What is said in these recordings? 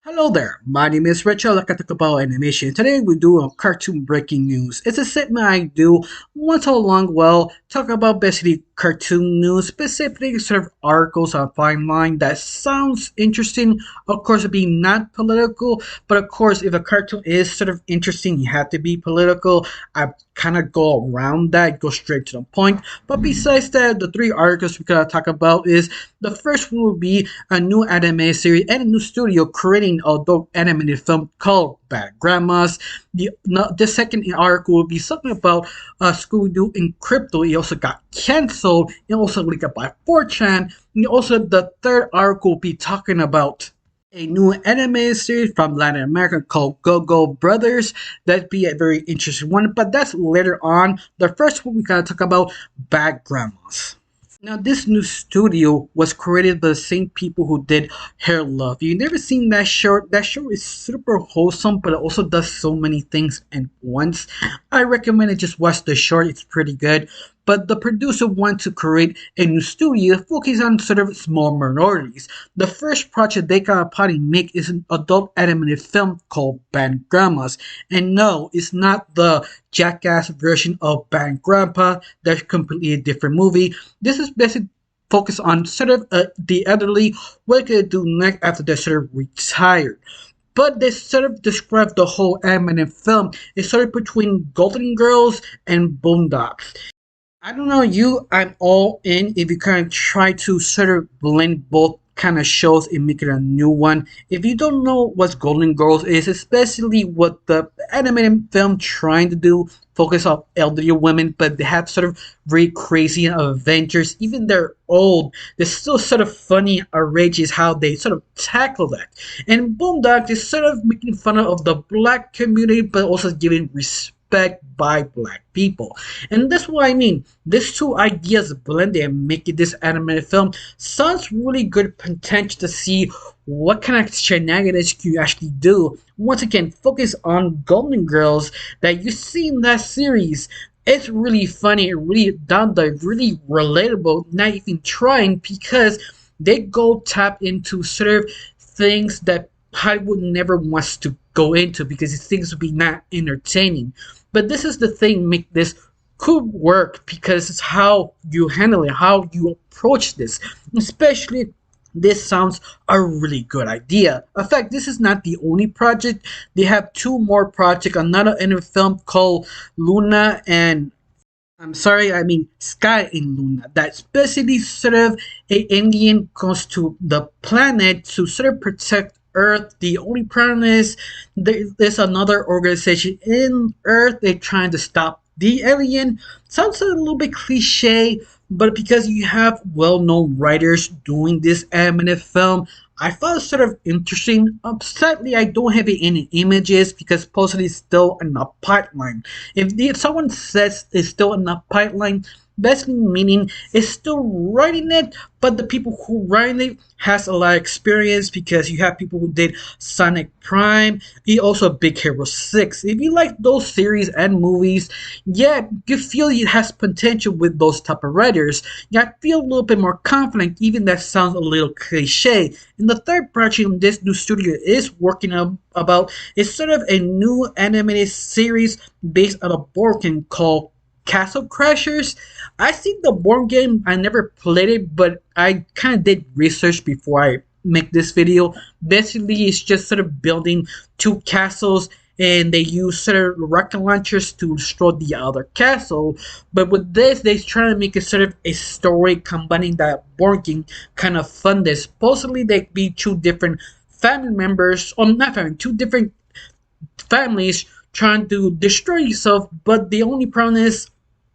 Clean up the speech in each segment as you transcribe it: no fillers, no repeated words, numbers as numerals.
Hello there, my name is Rachel. I talk about animation. Today we do a cartoon breaking news. It's a segment I do once a long while, talk about basically cartoon news, specifically sort of articles I find line that sounds interesting. Of course, it being not political, but of course, if a cartoon is sort of interesting, you have to be political. I kind of go around that, go straight to the point. But besides that, the three articles we're gonna talk about is the first one will be a new anime series and a new studio creating a adult animated film called Bad Grandmas. The second article will be something about Scooby-Doo in crypto. It also got cancelled and also leaked by 4chan. And also the third article will be talking about a new anime series from Latin America called Gogo Brothers. That'd be a very interesting one, but that's later on. The first one we gotta talk about Bad Grandmas. Now, this new studio was created by the same people who did Hair Love. You never seen that show? That show is super wholesome, but it also does so many things at once. I recommend it. Just watch the short; it's pretty good. But the producer wanted to create a new studio focused on sort of small minorities. The first project they got a party make is an adult animated film called Bad Grandmas. And no, it's not the jackass version of Bad Grandpa. That's completely a different movie. This is basically focused on sort of the elderly, what they do next after they're sort of retired. But they sort of describe the whole animated film. It's sort of between Golden Girls and Boondocks. I don't know you, I'm all in if you kind of try to sort of blend both kind of shows and make it a new one. If you don't know what Golden Girls is, especially what the animated film trying to do, focus on elderly women, but they have sort of very crazy adventures. Even they're old, they're still sort of funny, outrageous how they sort of tackle that. And Boondock is sort of making fun of the black community, but also giving respect by black people. And that's what I mean. These two ideas blended and making this animated film sounds really good potential to see what kind of shenanigans you actually do. Once again, focus on Golden Girls that you see in that series. It's really funny, really down there, really relatable, not even trying because they go tap into sort of things that Hollywood never wants to go into because it thinks would be not entertaining. But this is the thing make this could work because it's how you handle it, how you approach this. Especially this sounds a really good idea. In fact, this is not the only project. They have two more projects, another in a film called Luna and I'm sorry, I mean Sky in Luna. That's basically sort of a alien goes to the planet to sort of protect Earth. The only problem is there's another organization in Earth. They're trying to stop the alien. Sounds a little bit cliche, but because you have well-known writers doing this animated film, I found it sort of interesting. Sadly, I don't have any images because supposedly it's still in the pipeline. If someone says it's still in the pipeline, basically meaning it's still writing it, but the people who write it has a lot of experience because you have people who did Sonic Prime, he also Big Hero 6. If you like those series and movies, yeah, you feel it has potential with those type of writers. Yeah, I feel a little bit more confident, even that sounds a little cliche. And the third project this new studio is working about is sort of a new animated series based on a board game called Castle Crashers. I think the board game I never played it, but I kind of did research before I make this video. Basically, it's just sort of building two castles, and they use sort of rocket launchers to destroy the other castle. But with this, they're trying to make it sort of a story combining that board game kind of fun. This supposedly they be two different family members, or not family, two different families trying to destroy yourself, but the only problem is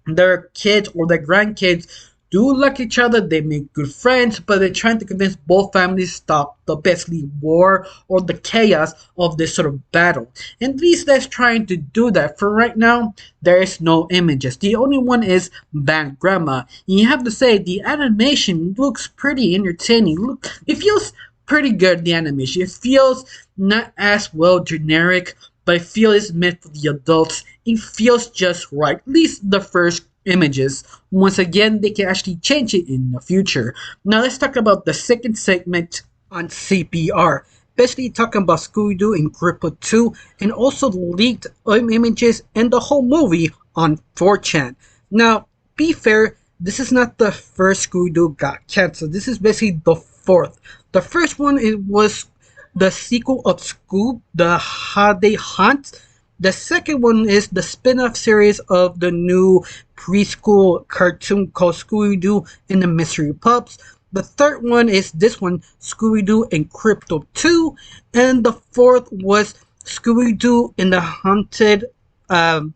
their kids or their grandkids do like each other, they make good friends, but they're trying to convince both families to stop the basically war or the chaos of this sort of battle. And at least that's trying to do that. For right now, there is no images. The only one is Bad Grandma. And you have to say the animation looks pretty entertaining. Look, it feels pretty good, the animation. It feels not as well generic, but I feel it's meant for the adults. It feels just right. At least the first images. Once again, they can actually change it in the future. Now let's talk about the second segment on CPR. basically talking about Scooby-Doo and Gripper 2, and also leaked images and the whole movie on 4chan. Now, be fair, this is not the first Scooby-Doo got canceled. This is basically the fourth. The first one it was the sequel of Scoob, the Holiday Hunt. The second one is the spin-off series of the new preschool cartoon called Scooby-Doo and the Mystery Pups. The third one is this one, Scooby-Doo and Crypto 2. And the fourth was Scooby-Doo and the Haunted, sorry,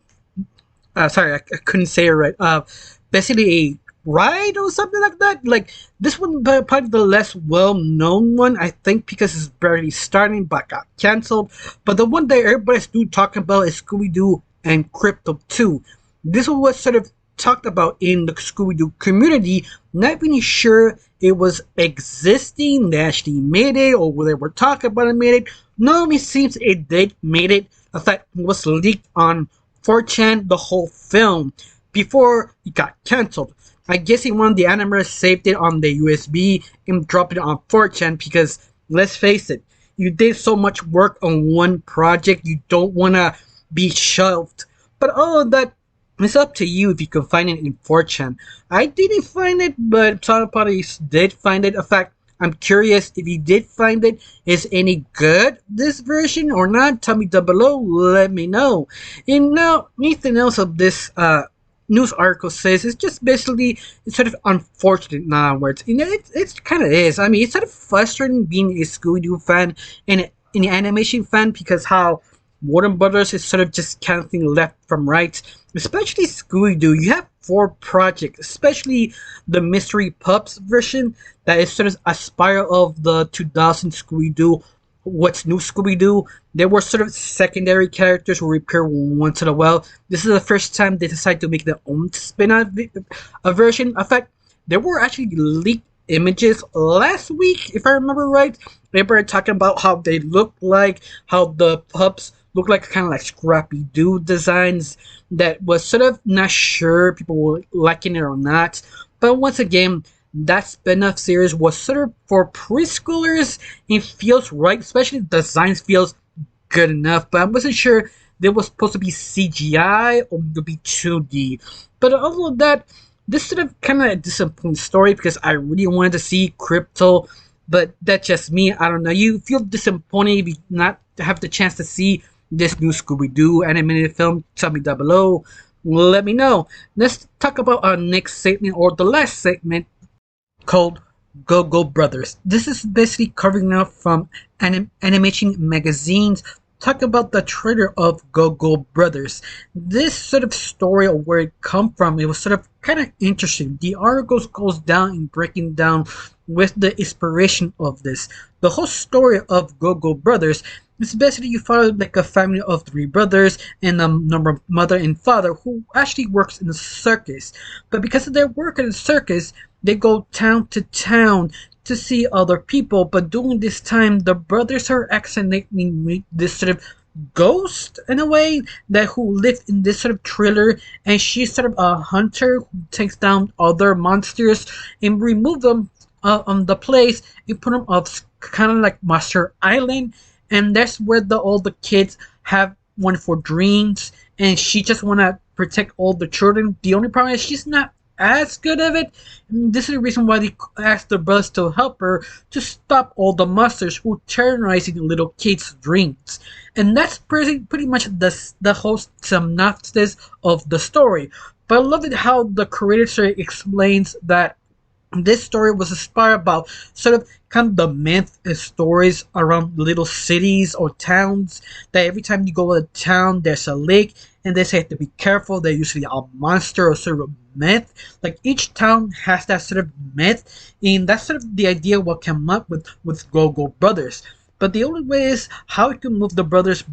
I couldn't say it right. Basically a ride or something like that. Like this one, probably the less well-known one, I think, because it's barely starting, but got canceled. But the one that everybody's still talking about is Scooby-Doo and Crypto 2. This one was sort of talked about in the Scooby-Doo community. Not really sure it was existing. They actually made it, or they were talking about it made it. No, it seems it did made it. In fact, it was leaked on 4chan, the whole film, before it got cancelled. I guess he wanted the animators saved it on the USB and dropped it on 4chan because, let's face it, you did so much work on one project, you don't want to be shelved. But all of that, it's up to you if you can find it in 4chan. I didn't find it, but some parties did find it. In fact, I'm curious if you did find it. Is any good, this version, or not? Tell me down below, let me know. And now, anything else of this news article says it's just basically it's sort of unfortunate now words. You know, it kind of is. I mean, it's sort of frustrating being a Scooby-Doo fan and an animation fan because how Warner Brothers is sort of just counting left from right, especially Scooby-Doo. You have four projects, especially the Mystery Pups version that is sort of a spiral of the 2000 Scooby-Doo. What's New Scooby-Doo? There were sort of secondary characters who appear once in a while. This is the first time they decided to make their own spin-off version. In fact, there were actually leaked images last week, if I remember right. They were talking about how they look like, how the pups look like kind of like Scrappy-Doo designs that was sort of not sure people were liking it or not. But once again, that spin-off series was sort of for preschoolers. It feels right, especially the designs feels good enough, but I wasn't sure they was supposed to be CGI or to be 2D. But other than that, this sort of kind of a disappointing story because I really wanted to see Crypto, but that's just me. I don't know. You feel disappointed if you not have the chance to see this new Scooby-Doo animated film? Tell me down below. Let me know. Let's talk about our next segment, or the last segment, called Gogo Brothers. This is basically covering up from animation magazines. Talk about the trailer of Gogo Brothers. This sort of story of where it come from, it was sort of kind of interesting. The article goes down and breaking down with the inspiration of this. The whole story of Gogo Brothers is basically you follow like a family of three brothers and a number of mother and father who actually works in a circus. But because of their work in the circus, they go town to town to see other people. But during this time, the brothers are accidentally meet this sort of ghost in a way that who lived in this sort of trailer, and she's sort of a hunter who takes down other monsters and remove them on the place and put them off kind of like Monster Island, and that's where all the kids have wonderful dreams, and she just wanna protect all the children. The only problem is she's not as good of it. This is the reason why they asked the brothers to help her to stop all the monsters who are terrorizing the little kids' dreams. And that's pretty much the whole synopsis of the story. But I love it how the creator explains that this story was inspired about sort of kind of the myth and stories around little cities or towns, that every time you go to a town there's a lake and they say to be careful. There's usually a monster or sort of myth. Like each town has that sort of myth, and that's sort of the idea what came up with Gogo Brothers. But the only way is how you can move the brothers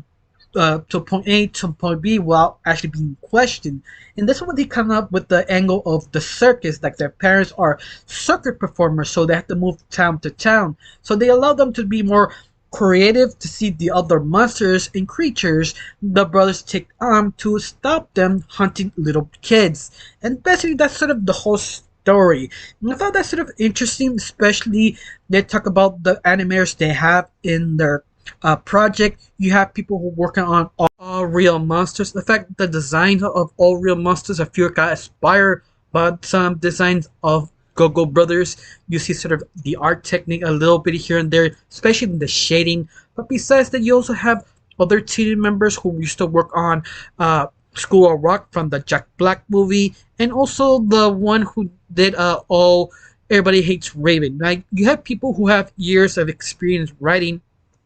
to point A to point B without actually being questioned. And that's when they come up with the angle of the circus, like their parents are circus performers, so they have to move town to town. So they allow them to be more creative to see the other monsters and creatures the brothers take on to stop them hunting little kids. And basically that's sort of the whole story. And I thought that's sort of interesting, especially they talk about the animators they have in their project. You have people who are working on all real monsters. In fact, the design of all real monsters, I feel got inspired by some designs of Gogo Brothers. You see sort of the art technique a little bit here and there, especially in the shading. But besides that, you also have other team members who used to work on School of Rock from the Jack Black movie, and also the one who did all Everybody Hates Raven. Like you have people who have years of experience writing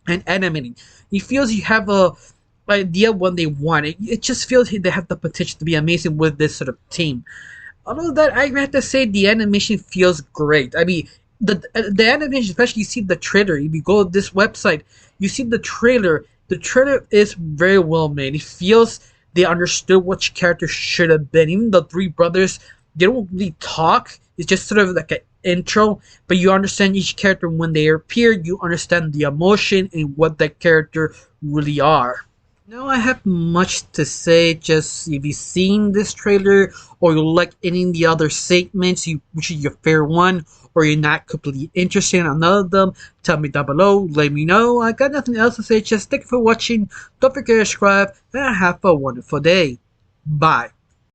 and animating. It feels you have a idea what they want. It just feels they have the potential to be amazing with this sort of team. Although that I have to say the animation feels great. I mean the animation, especially you see the trailer. If you go to this website, you see the trailer. The trailer is very well made. It feels they understood which character should have been. Even the three brothers, they don't really talk. It's just sort of like an intro, but you understand each character when they appear. You understand the emotion and what that character really are. No, I have much to say. Just if you've seen this trailer or you like any of the other segments, which is your fair one, or you're not completely interested in another of them, tell me down below. Let me know. I got nothing else to say. Just thank you for watching. Don't forget to subscribe and have a wonderful day. Bye.